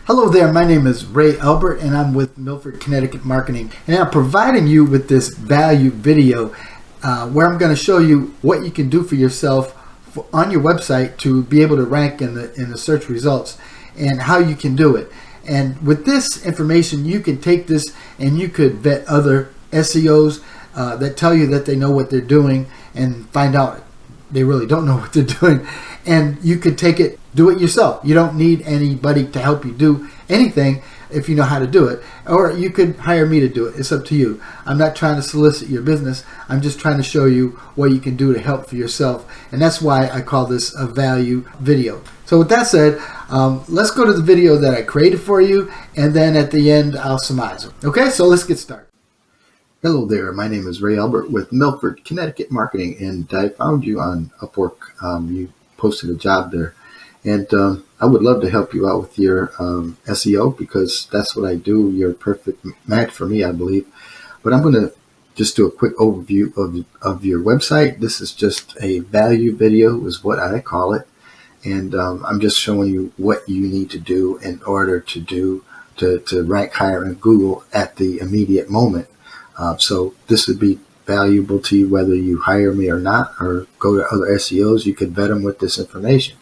Hello there, my name is Ray Albert and I'm with Milford, Connecticut Marketing, and I'm providing you with this value video where I'm going to show you what you can do for yourself on your website to be able to rank in the search results and how you can do it. And with this information, you can take this and you could vet other SEOs that tell you that they know what they're doing and find out they really don't know what they're doing. And you could take it, do it yourself. You don't need anybody to help you do anything if you know how to do it. Or you could hire me to do it. It's up to you. I'm not trying to solicit your business. I'm just trying to show you what you can do to help for yourself. And that's why I call this a value video. So with that said, let's go to the video that I created for you. And then at the end, I'll surmise it. Okay, so let's get started. Hello there, my name is Ray Albert with Milford, Connecticut Marketing, and I found you on Upwork. You posted a job there, and I would love to help you out with your SEO because that's what I do. You're a perfect match for me, I believe. But I'm going to just do a quick overview of your website. This is just a value video is what I call it, and I'm just showing you what you need to do in order to rank higher in Google at the immediate moment. So this would be valuable to you whether you hire me or not, or go to other SEOs. You could vet them with this information.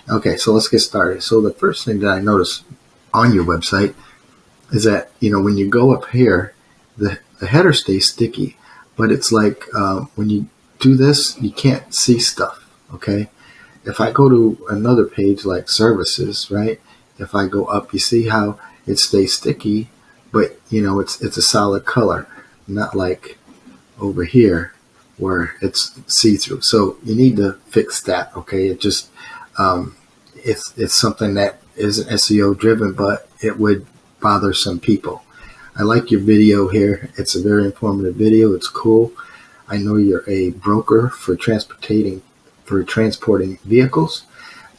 Okay, so let's get started. So the first thing that I noticed on your website is that, when you go up here, the header stays sticky, but it's like when you do this, you can't see stuff, okay? If I go to another page like services, right? If I go up, you see how it stays sticky, but it's a solid color. Not like over here where it's see-through. So you need to fix that, okay? It just it's something that isn't SEO driven, but it would bother some people. I like your video here. It's a very informative video. It's cool. I know you're a broker for transporting vehicles,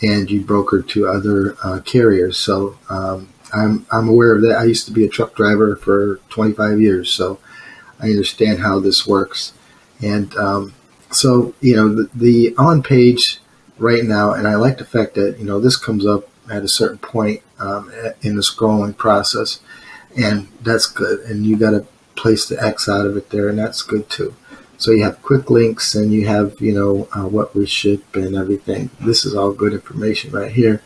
and you broker to other carriers. So I'm aware of that. I used to be a truck driver for 25 years, so I understand how this works. And so, the on-page right now, and I like the fact that, this comes up at a certain point in the scrolling process, and that's good. And you got to place the X out of it there, and that's good too. So you have quick links, and you have, what we ship and everything. This is all good information right here.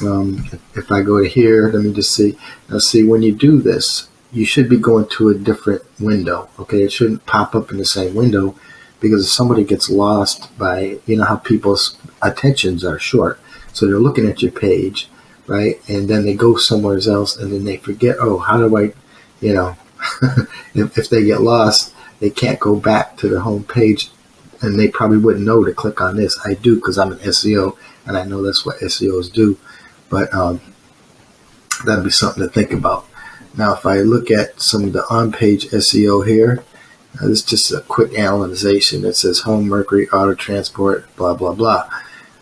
If I go to here, let me just see. Now see, when you do this, you should be going to a different window, okay? It shouldn't pop up in the same window, because if somebody gets lost by, how people's attentions are short. So they're looking at your page, right? And then they go somewhere else, and then they forget, oh, how do I, if they get lost, they can't go back to the home page, and they probably wouldn't know to click on this. I do, because I'm an SEO, and I know that's what SEOs do. But that'd be something to think about. Now, if I look at some of the on-page SEO here, this is just a quick analyzation. It says home, Mercury, auto transport, blah, blah, blah.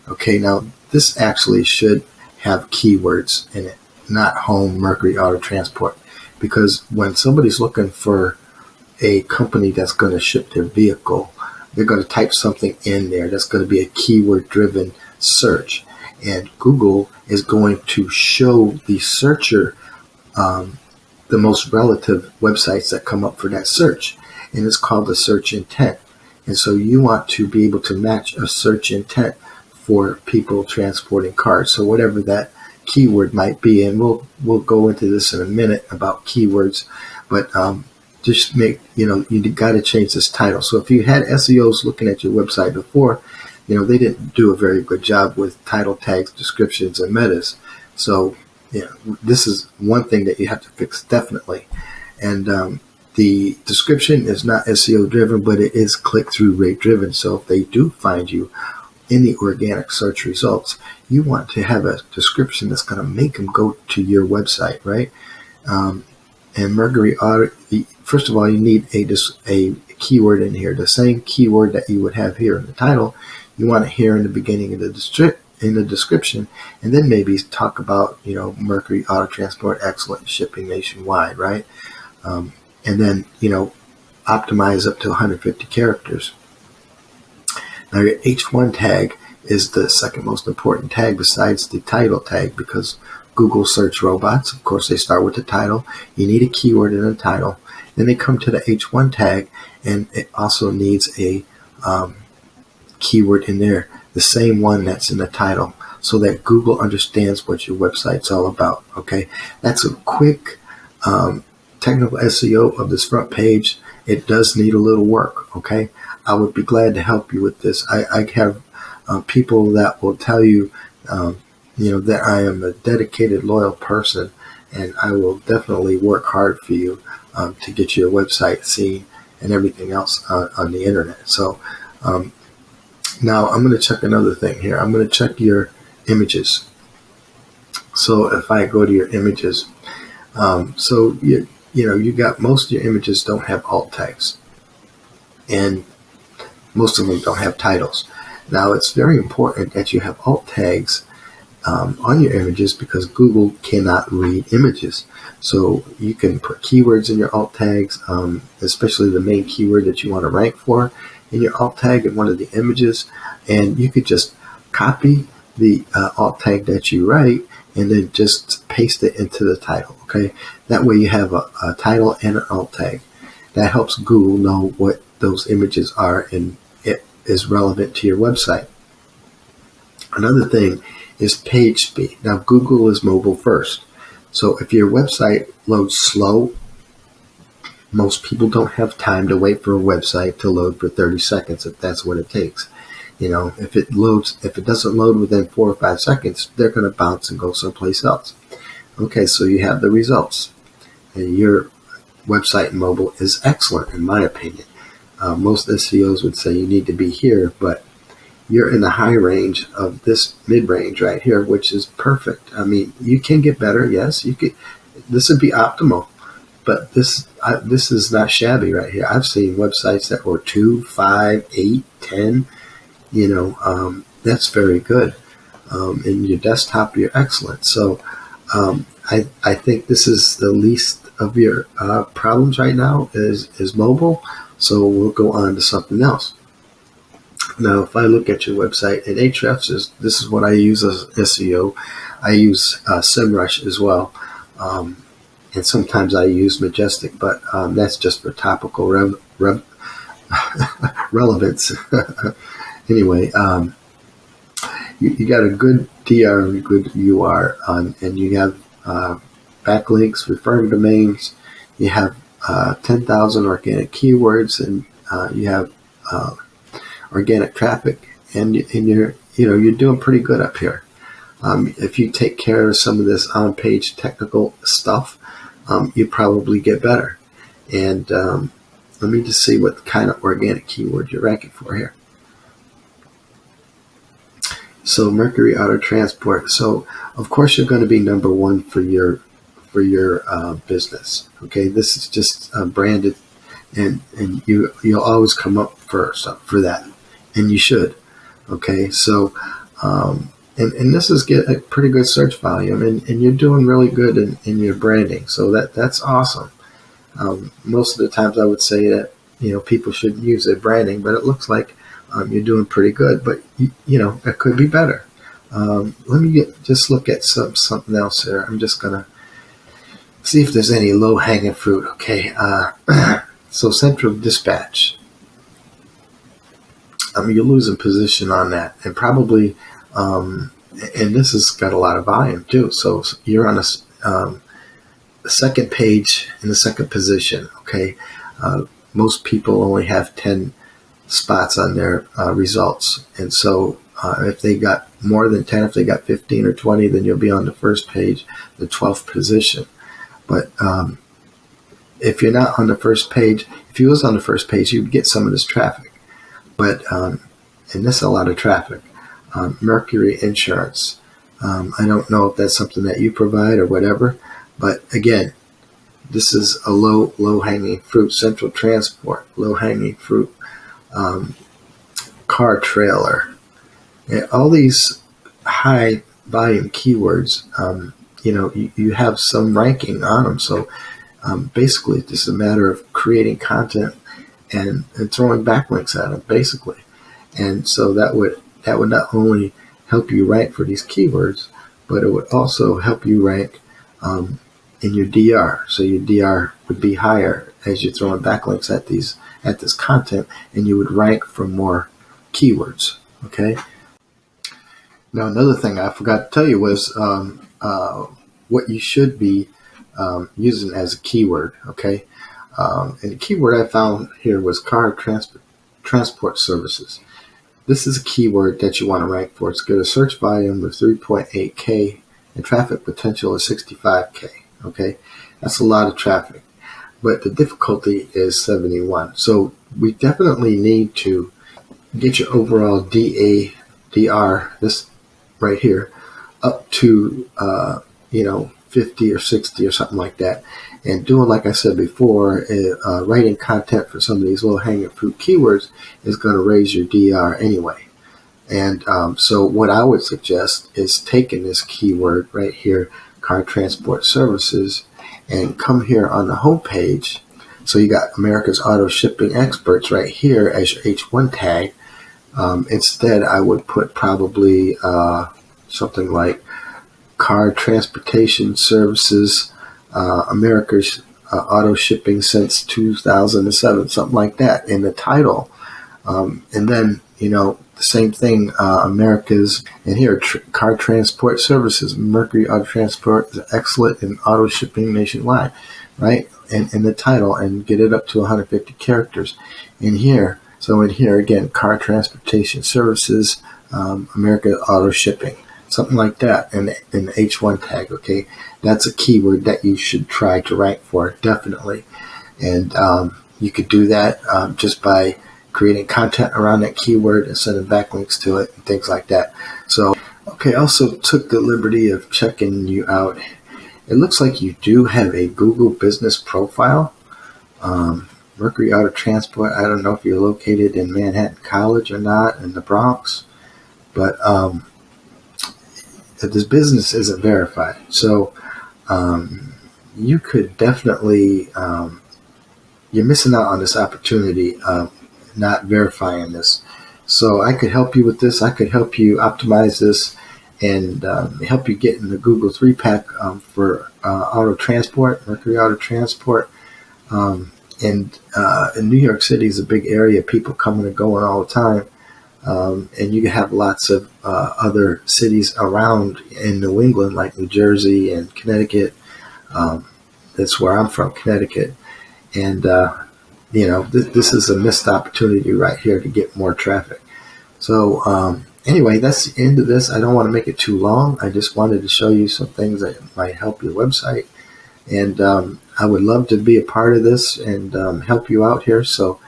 Okay, now this actually should have keywords in it, not home, Mercury, auto transport. Because when somebody's looking for a company that's going to ship their vehicle, they're going to type something in there that's going to be a keyword-driven search. And Google is going to show the searcher the most relative websites that come up for that search, and it's called the search intent. And so you want to be able to match a search intent for people transporting cars. So whatever that keyword might be, and we'll go into this in a minute about keywords, but just make, you got to change this title. So if you had SEOs looking at your website before, they didn't do a very good job with title tags, descriptions, and metas. So this is one thing that you have to fix, definitely. And the description is not SEO driven, but it is click-through rate driven. So if they do find you in the organic search results, you want to have a description that's going to make them go to your website, right? And Mercury Audit, first of all, you need a keyword in here, the same keyword that you would have here in the title. You want it here in the beginning of the description, and then maybe talk about, Mercury Auto Transport, excellent shipping nationwide, right? And then, optimize up to 150 characters. Now your H1 tag is the second most important tag besides the title tag, because Google search robots. Of course, they start with the title. You need a keyword in the title. Then they come to the H1 tag, and it also needs a keyword in there, the same one that's in the title, so that Google understands what your website's all about. Okay, that's a quick technical SEO of this front page. It does need a little work. Okay, I would be glad to help you with this. I have people that will tell you, that I am a dedicated, loyal person, and I will definitely work hard for you to get your website seen and everything else on the internet. So now I'm going to check another thing here. I'm going to check your images. So if I go to your images, so you got most of your images don't have alt tags, and most of them don't have titles. Now it's very important that you have alt tags on your images, because Google cannot read images. So you can put keywords in your alt tags, especially the main keyword that you want to rank for in your alt tag in one of the images, and you could just copy the alt tag that you write and then just paste it into the title. Okay, that way you have a title and an alt tag. That helps Google know what those images are, and it is relevant to your website. Another thing is page speed. Now, Google is mobile first. So if your website loads slow, most people don't have time to wait for a website to load for 30 seconds if that's what it takes. If it doesn't load within 4 or 5 seconds, they're going to bounce and go someplace else. Okay, so you have the results. And your website in mobile is excellent, in my opinion. Most SEOs would say you need to be here, but you're in the high range of this mid-range right here, which is perfect. I mean, you can get better, yes. You could. This would be optimal, but this is not shabby right here. I've seen websites that were 2, 5, 8, 10. That's very good. In your desktop, you're excellent. So I think this is the least of your problems right now is mobile. So we'll go on to something else. Now, if I look at your website, and Ahrefs this is what I use as SEO. I use SEMrush as well, and sometimes I use Majestic, but that's just for topical relevance. Anyway, you got a good DR and a good UR, and you have backlinks, referring domains. You have 10,000 organic keywords, and you have organic traffic, and you're doing pretty good up here. If you take care of some of this on-page technical stuff, you probably get better. And let me just see what kind of organic keyword you're ranking for here. So Mercury Auto Transport. So of course you're going to be number one for your business. Okay, this is just branded, and you'll always come up first for that. And you should. Okay, so and this is get a pretty good search volume, and you're doing really good in your branding. So that's awesome. Most of the times I would say that people shouldn't use their branding, but it looks like you're doing pretty good. But it could be better. Let me just look at something else here. I'm just gonna see if there's any low hanging fruit. Okay, so Central Dispatch. You're losing position on that, and probably, and this has got a lot of volume too. So you're on the second page in the second position. Okay, most people only have 10 spots on their results, and so if they got more than 10, if they got 15 or 20, then you'll be on the first page, the 12th position. But if you're not on the first page, if you was on the first page, you'd get some of this traffic. But, and this is a lot of traffic. Mercury Insurance. I don't know if that's something that you provide or whatever, but again, this is a low hanging fruit. Central Transport, low hanging fruit. Car trailer. And all these high volume keywords, you have some ranking on them. So basically, it's just a matter of creating content and throwing backlinks at them, basically. And so that would not only help you rank for these keywords, but it would also help you rank in your DR. So your DR would be higher as you're throwing backlinks at this content, and you would rank for more keywords. Okay. Now, another thing I forgot to tell you was what you should be using as a keyword. Okay. And the keyword I found here was car transport services. This is a keyword that you want to rank for. It's got a search volume of 3.8K and traffic potential of 65K. Okay, that's a lot of traffic, but the difficulty is 71. So we definitely need to get your overall DR, this right here, up to 50 or 60 or something like that. And doing, like I said before, writing content for some of these low-hanging fruit keywords is going to raise your DR anyway. And so what I would suggest is taking this keyword right here, car transport services, and come here on the home page. So you got America's Auto Shipping Experts right here as your H1 tag. Instead, I would put probably something like car transportation services, America's auto shipping since 2007, something like that in the title. And then, the same thing, America's, and here, car transport services, Mercury Auto Transport is excellent in auto shipping nationwide, right? And in the title, and get it up to 150 characters in here. So in here, again, car transportation services, America Auto Shipping, something like that in the H1 tag, okay? That's a keyword that you should try to rank for, definitely. And you could do that just by creating content around that keyword and sending backlinks to it and things like that. So, okay, I also took the liberty of checking you out. It looks like you do have a Google business profile. Mercury Auto Transport, I don't know if you're located in Manhattan College or not, in the Bronx, but this business isn't verified. So you could definitely, you're missing out on this opportunity not verifying this. So I could help you with this. I could help you optimize this and help you get in the Google 3-pack for auto transport, Mercury Auto Transport. And New York City is a big area, people coming and going all the time. And you have lots of other cities around in New England, like New Jersey and Connecticut. That's where I'm from, Connecticut. And, this is a missed opportunity right here to get more traffic. So anyway, that's the end of this. I don't want to make it too long. I just wanted to show you some things that might help your website. And I would love to be a part of this and help you out here. So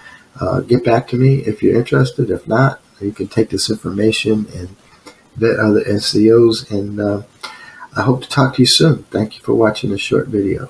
get back to me if you're interested. If not, you can take this information and vet other SEOs. And I hope to talk to you soon. Thank you for watching this short video.